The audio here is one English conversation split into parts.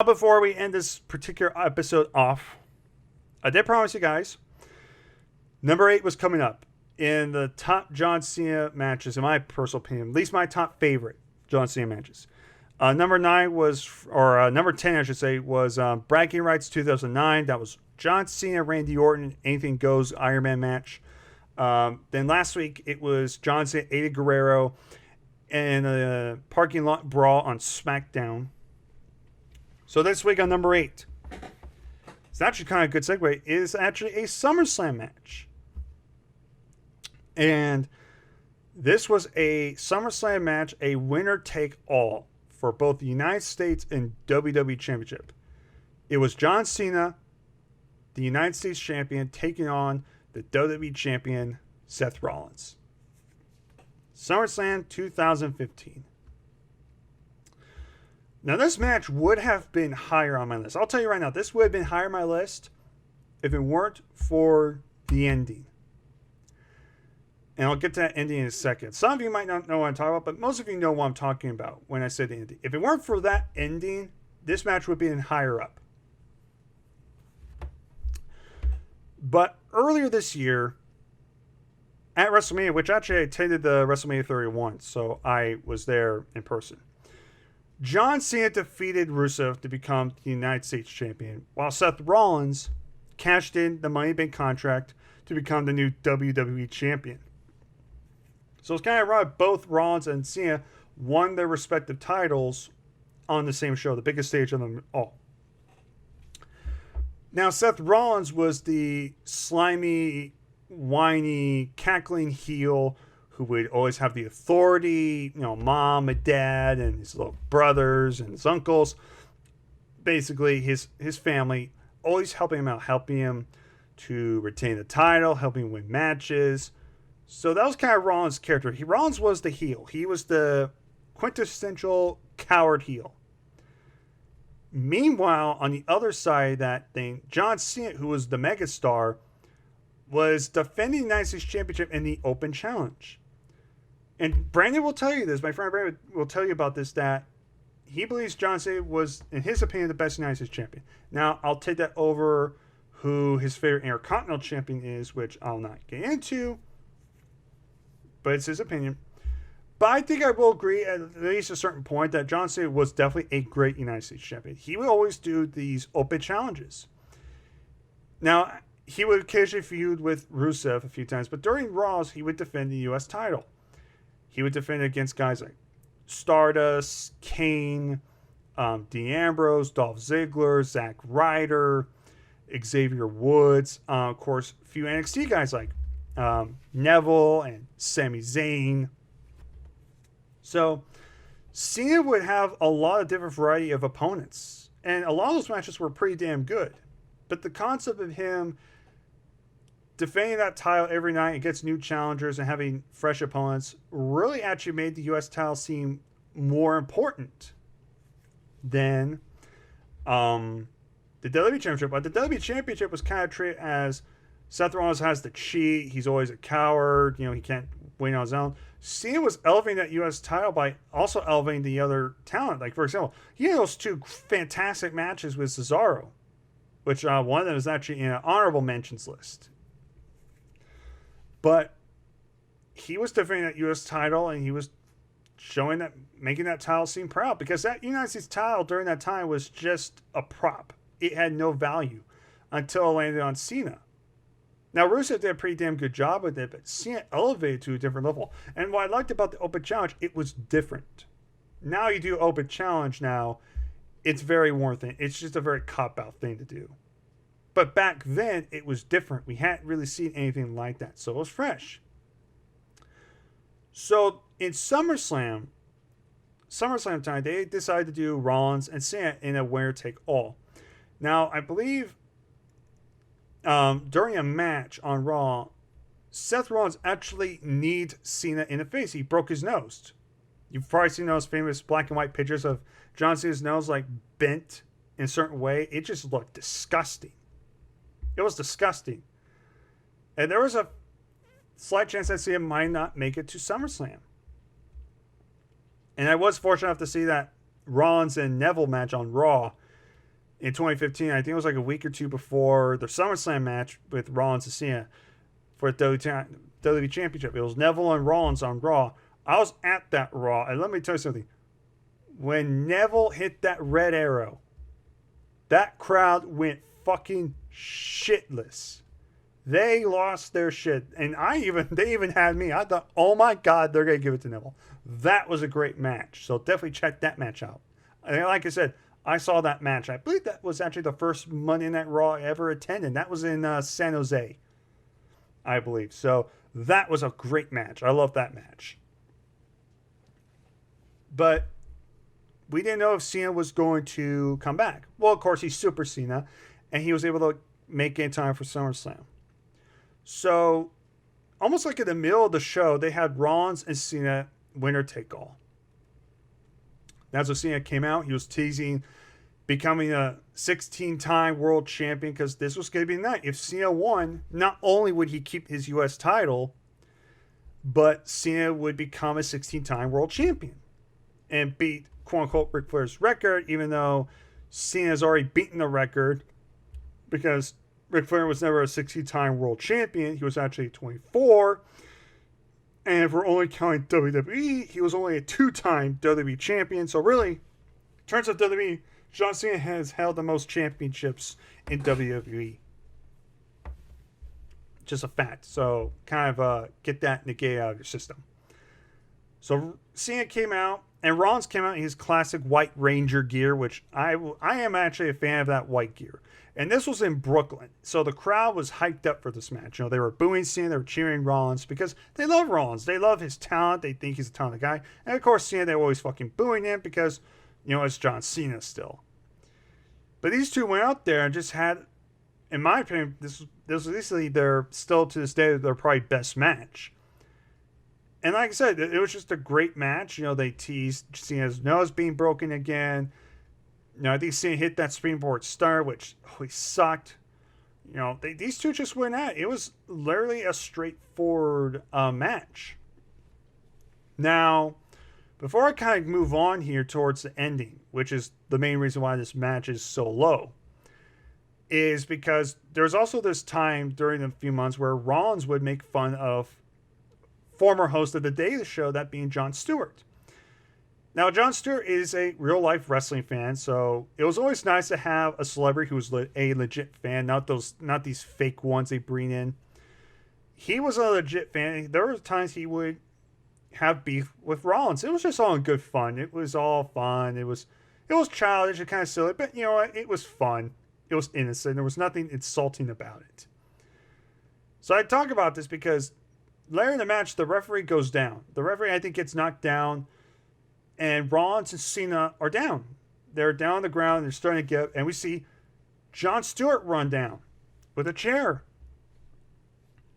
Before we end this particular episode off, I did promise you guys, number 8 was coming up in the top John Cena matches, in my personal opinion, at least my top favorite John Cena matches. Number 9 was, or number 10, I should say, was Bragging Rights 2009. That was John Cena, Randy Orton, Anything Goes Iron Man match. Then last week, it was John Cena, Eddie Guerrero, and a parking lot brawl on SmackDown. So this week on number 8, it's actually kind of a good segue, is actually a SummerSlam match. And this was a SummerSlam match, a winner-take-all for both the United States and WWE Championship. It was John Cena, the United States Champion, taking on the WWE Champion, Seth Rollins. SummerSlam 2015. Now, this match would have been higher on my list. I'll tell you right now, this would have been higher on my list if it weren't for the ending. And I'll get to that ending in a second. Some of you might not know what I'm talking about, but most of you know what I'm talking about when I say the ending. If it weren't for that ending, this match would be higher up. But earlier this year, at WrestleMania, which actually I attended the WrestleMania 31, so I was there in person. John Cena defeated Rusev to become the United States Champion, while Seth Rollins cashed in the Money in the Bank contract to become the new WWE Champion. So it's kind of ironic both Rollins and Cena won their respective titles on the same show, the biggest stage of them all. Now, Seth Rollins was the slimy, whiny, cackling heel who would always have the authority, mom and dad and his little brothers and his uncles, basically his family, always helping him out, helping him to retain the title, helping him win matches. So that was kind of Rollins' character. Rollins was the heel. He was the quintessential coward heel. Meanwhile, on the other side of that thing, John Cena, who was the megastar, was defending the United States Championship in the Open Challenge. And Brandon will tell you this, my friend Brandon will tell you about this, that he believes John Cena was, in his opinion, the best United States champion. Now, I'll take that over who his favorite Intercontinental champion is, which I'll not get into, but it's his opinion. But I think I will agree at least a certain point that John Cena was definitely a great United States champion. He would always do these open challenges. Now, he would occasionally feud with Rusev a few times, but during Raws, he would defend the U.S. title. He would defend against guys like Stardust, Kane, Dean Ambrose, Dolph Ziggler, Zack Ryder, Xavier Woods. Of course, a few NXT guys like Neville and Sami Zayn. So, Cena would have a lot of different variety of opponents. And a lot of those matches were pretty damn good. But the concept of him defending that title every night against new challengers and having fresh opponents really actually made the U.S. title seem more important than the WWE Championship. But the WWE Championship was kind of treated as Seth Rollins has to cheat. He's always a coward. He can't win on his own. Cena was elevating that U.S. title by also elevating the other talent. Like, for example, he had those two fantastic matches with Cesaro, which one of them is actually in an honorable mentions list. But he was defending that U.S. title, and he was showing that, making that title seem proud, because that United States title during that time was just a prop. It had no value until it landed on Cena. Now, Rusev did a pretty damn good job with it, but Cena elevated to a different level. And what I liked about the Open Challenge, it was different. Now you do Open Challenge now, it's very worth it. It's just a very cop-out thing to do. But back then, it was different. We hadn't really seen anything like that, so it was fresh. So in SummerSlam time, they decided to do Rollins and Cena in a winner-take-all. Now, I believe during a match on Raw, Seth Rollins actually kneed Cena in the face. He broke his nose. You've probably seen those famous black and white pictures of John Cena's nose like bent in a certain way. It just looked disgusting. It was disgusting. And there was a slight chance that Cena might not make it to SummerSlam. And I was fortunate enough to see that Rollins and Neville match on Raw. in 2015. I think it was like a week or two before the SummerSlam match with Rollins and Cena for the WWE Championship. It was Neville and Rollins on Raw. I was at that Raw, and let me tell you something. When Neville hit that red arrow, that crowd went fucking shitless. They lost their shit. And they even had me. I thought, oh my God, they're going to give it to Neville. That was a great match. So definitely check that match out. And like I said, I saw that match. I believe that was actually the first Monday Night Raw I ever attended. That was in San Jose, I believe. So that was a great match. I love that match. But we didn't know if Cena was going to come back. Well, of course, he's Super Cena, and he was able to make it in time for SummerSlam. So, almost like in the middle of the show, they had Rollins and Cena winner take all. That's when Cena came out. He was teasing becoming a 16-time world champion because this was going to be the night. If Cena won, not only would he keep his U.S. title, but Cena would become a 16-time world champion and beat, quote-unquote, Ric Flair's record, even though Cena's already beaten the record because Ric Flair was never a 16-time world champion. He was actually 24. And if we're only counting WWE, he was only a 2-time WWE champion. So really, in terms of WWE, John Cena has held the most championships in WWE. Just a fact. So kind of get that negated out of your system. So Cena came out, and Rollins came out in his classic White Ranger gear, which I am actually a fan of that white gear. And this was in Brooklyn. So the crowd was hyped up for this match. You know, they were booing Cena, they were cheering Rollins because they love Rollins. They love his talent. They think he's a talented guy. And of course, Cena, they were always fucking booing him because, you know, it's John Cena still. But these two went out there and just had, in my opinion, this was easily their, still to this day, their probably best match. And like I said, it was just a great match. You know, they teased Cena's nose being broken again. You know, I think Cena hit that springboard star, which holy sucked. You know, these two just went at it. It was literally a straightforward match. Now, before I kind of move on here towards the ending, which is the main reason why this match is so low, is because there's also this time during the few months where Rollins would make fun of former host of the Daily Show, that being Jon Stewart. Now, Jon Stewart is a real-life wrestling fan, so it was always nice to have a celebrity who was a legit fan, not these fake ones they bring in. He was a legit fan. There were times he would have beef with Rollins. It was just all in good fun. It was all fun. It was childish and kind of silly, but you know what? It was fun. It was innocent. There was nothing insulting about it. So I talk about this because later in the match, the referee goes down. The referee, I think, gets knocked down. And Rollins and Cena are down. They're down on the ground. They're starting to get... And we see Jon Stewart run down with a chair.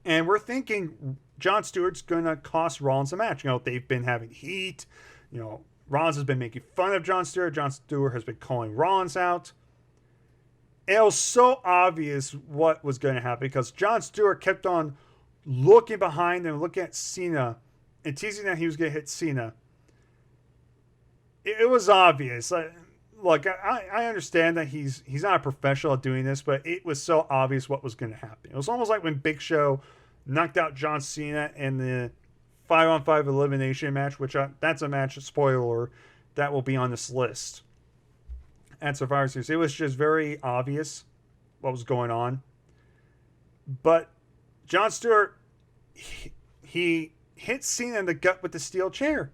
And we're thinking Jon Stewart's going to cost Rollins a match. You know, they've been having heat. You know, Rollins has been making fun of Jon Stewart. Jon Stewart has been calling Rollins out. It was so obvious what was going to happen because Jon Stewart kept on looking behind and looking at Cena and teasing that he was going to hit Cena. It was obvious. Look, I understand that he's not a professional at doing this, but it was so obvious what was going to happen. It was almost like when Big Show knocked out John Cena in the 5-on-5 elimination match, which that's a match, spoiler, that will be on this list at Survivor Series. It was just very obvious what was going on. But Jon Stewart, he hit Cena in the gut with the steel chair.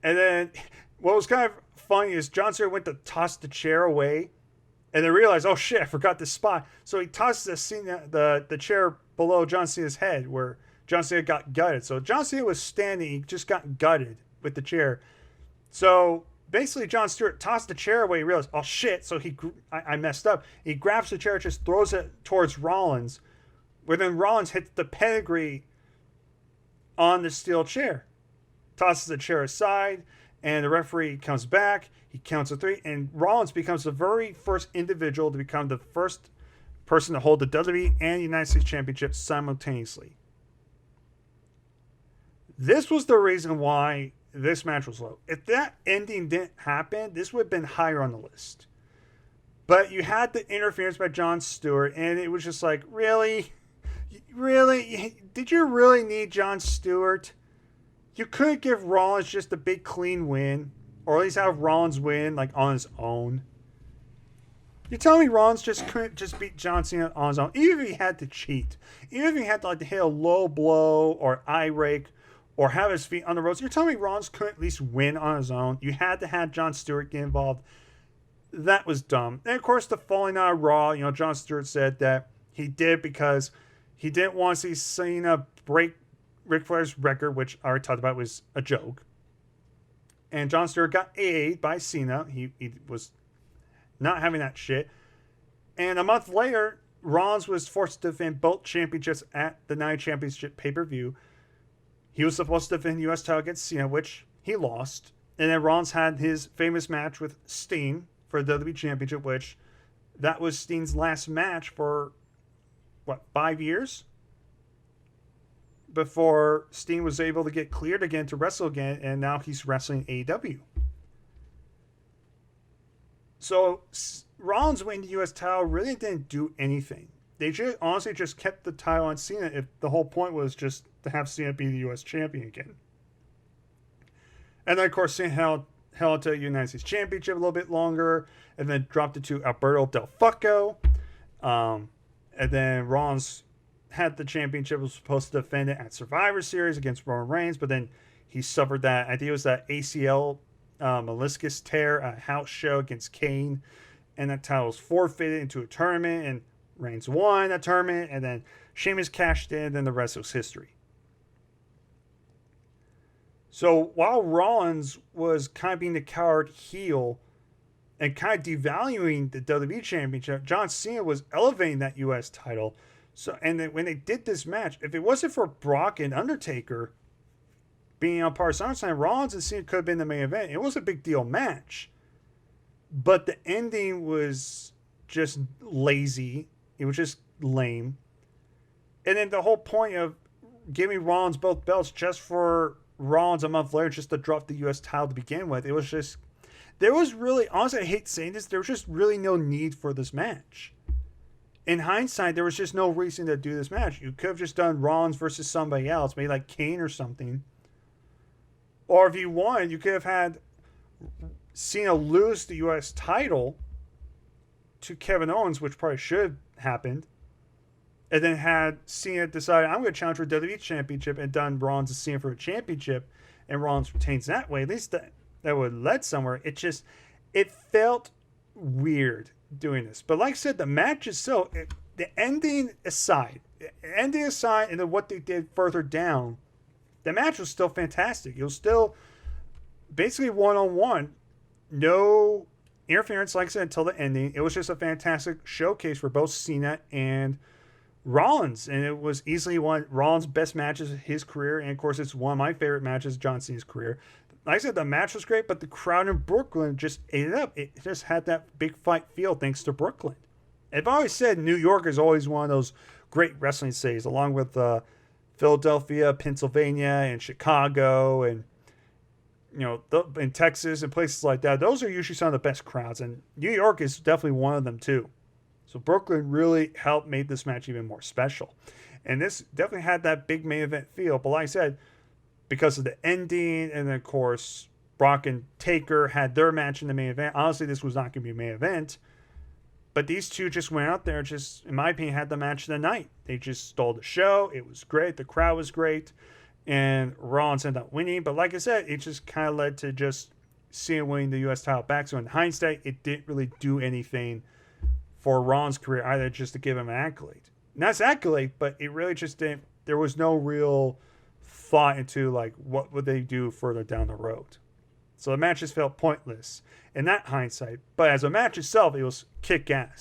And then what was kind of funny is Jon Cena went to toss the chair away and then realized, oh shit, I forgot this spot. So he tossed the chair below John Cena's head where John Cena got gutted. So John Cena was standing, he just got gutted with the chair. So basically Jon Stewart tossed the chair away, he realized, oh shit, so I messed up. He grabs the chair, just throws it towards Rollins, where then Rollins hits the pedigree on the steel chair. Tosses the chair aside, and the referee comes back. He counts to 3, and Rollins becomes the very first individual to become the first person to hold the WWE and United States Championship simultaneously. This was the reason why this match was low. If that ending didn't happen, this would have been higher on the list. But you had the interference by Jon Stewart, and it was just like, really? Really? Did you really need Jon Stewart? You couldn't give Rollins just a big clean win, or at least have Rollins win like on his own. You're telling me Rollins just couldn't just beat John Cena on his own, even if he had to cheat, even if he had to like hit a low blow or eye rake, or have his feet on the ropes. You're telling me Rollins couldn't at least win on his own. You had to have Jon Stewart get involved. That was dumb. And of course, the falling out of Raw. Jon Stewart said that he did because he didn't want to see Cena break Ric Flair's record, which I already talked about was a joke. And Jon Stewart got AA'd by Cena. He was not having that shit. And a month later, Rollins was forced to defend both championships at the Night Championship pay-per-view. He was supposed to defend the U.S. title against Cena, which he lost. And then Rollins had his famous match with Sting for the WWE Championship, which that was Sting's last match for, 5 years? Before Sting was able to get cleared again to wrestle again, and now he's wrestling AEW. So Rollins winning the U.S. title really didn't do anything. They honestly just kept the title on Cena if the whole point was just to have Cena be the U.S. champion again. And then, of course, Cena held to the United States Championship a little bit longer, and then dropped it to Alberto Del Fucco. And then Rollins had the championship, was supposed to defend it at Survivor Series against Roman Reigns, but then he suffered that, I think it was that ACL meniscus tear at a house show against Kane, and that title was forfeited into a tournament, and Reigns won that tournament, and then Sheamus cashed in, and the rest was history. So while Rollins was kind of being the coward heel and kind of devaluing the WWE Championship, John Cena was elevating that U.S. title. So, and then when they did this match, if it wasn't for Brock and Undertaker being on part of SummerSlam, Rollins and Cena could have been the main event. It was a big deal match. But the ending was just lazy. It was just lame. And then the whole point of giving Rollins both belts just for Rollins a month later just to drop the U.S. title to begin with, it was just... There was really... Honestly, I hate saying this. There was just really no need for this match. In hindsight, there was just no reason to do this match. You could have just done Rollins versus somebody else, maybe like Kane or something. Or if you wanted, you could have had Cena lose the U.S. title to Kevin Owens, which probably should have happened. And then had Cena decide, I'm going to challenge for the WWE Championship, and done Rollins and Cena for a championship, and Rollins retains that way. At least that would have led somewhere. It felt weird doing this. But like I said, the match itself, the ending aside, and then what they did further down, the match was still fantastic. It was still basically one-on-one. No interference, like I said, until the ending. It was just a fantastic showcase for both Cena and Rollins. And it was easily one of Rollins' best matches of his career. And, of course, it's one of my favorite matches of John Cena's career. Like I said, the match was great, but the crowd in Brooklyn just ate it up. It just had that big fight feel thanks to Brooklyn. I've always said New York is always one of those great wrestling cities, along with Philadelphia, Pennsylvania, and Chicago, and in Texas and places like that. Those are usually some of the best crowds, and New York is definitely one of them too. So Brooklyn really helped make this match even more special. And this definitely had that big main event feel. But like I said, because of the ending, and then of course Brock and Taker had their match in the main event. Honestly, this was not going to be a main event. But these two just went out there, just, in my opinion, had the match of the night. They just stole the show. It was great. The crowd was great. And Rollins ended up winning. But like I said, it just kind of led to just Cena winning the U.S. title back. So in hindsight, it didn't really do anything for Rollins' career either, just to give him an accolade. Not an accolade, but it really just didn't. There was no real thought into like what would they do further down the road. So the match just felt pointless in that hindsight. But as a match itself, it was kick-ass.